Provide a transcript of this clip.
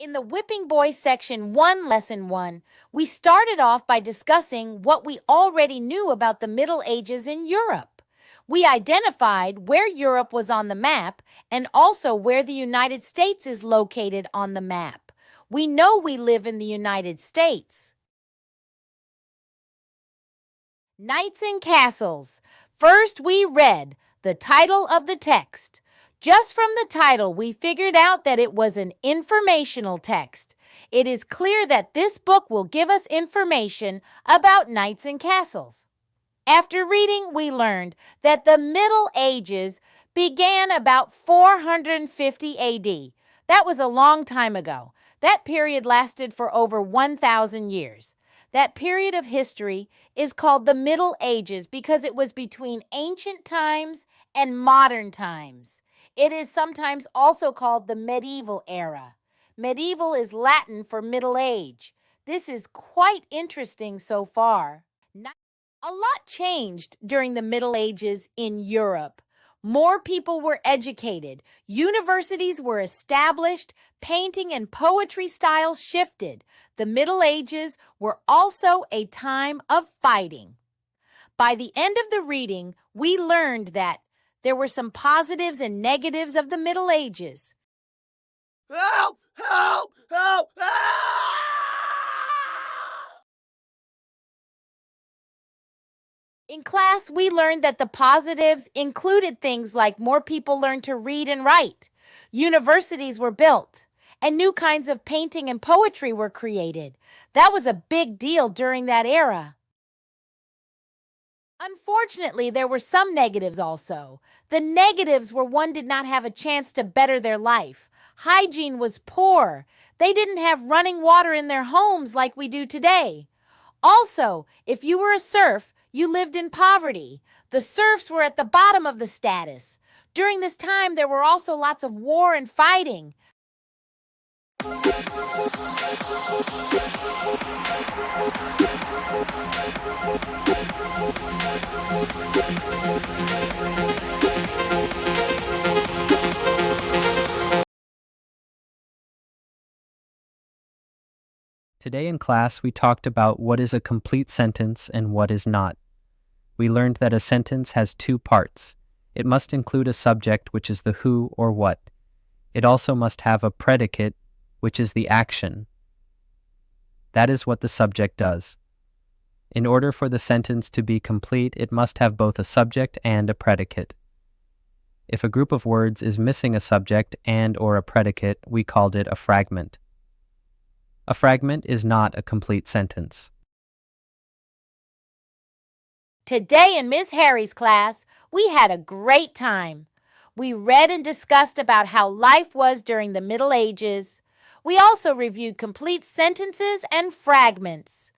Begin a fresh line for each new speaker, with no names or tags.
In the Whipping Boy Section 1, Lesson 1, we started off by discussing what we already knew about the Middle Ages in Europe. We identified where Europe was on the map and also where the United States is located on the map. We know we live in the United States. Knights and Castles. First, we read the title of the text. Just from the title, we figured out that it was an informational text. It is clear that this book will give us information about knights and castles. After reading, we learned that the Middle Ages began about 450 AD. That was a long time ago. That period lasted for over 1,000 years. That period of history is called the Middle Ages because it was between ancient times and modern times. It is sometimes also called the medieval era. Medieval is Latin for Middle Age. This is quite interesting so far. A lot changed during the Middle Ages in Europe. More people were educated. Universities were established. Painting and poetry styles shifted. The Middle Ages were also a time of fighting. By the end of the reading, we learned that there were some positives and negatives of the Middle Ages.
Help! Help! Help! Help!
In class, we learned that the positives included things like more people learned to read and write, universities were built, and new kinds of painting and poetry were created. That was a big deal during that era. Unfortunately, there were some negatives also. The negatives were one did not have a chance to better their life. Hygiene was poor. They didn't have running water in their homes like we do today. Also, if you were a serf, you lived in poverty. The serfs were at the bottom of the status. During this time, there were also lots of war and fighting.
Today in class, we talked about what is a complete sentence and what is not. We learned that a sentence has two parts. It must include a subject, which is the who or what. It also must have a predicate, which is the action. That is what the subject does. In order for the sentence to be complete, it must have both a subject and a predicate. If a group of words is missing a subject and or a predicate, we called it a fragment. A fragment is not a complete sentence.
Today in Miss Harri's class, we had a great time. We read and discussed about how life was during the Middle Ages. We also reviewed complete sentences and fragments.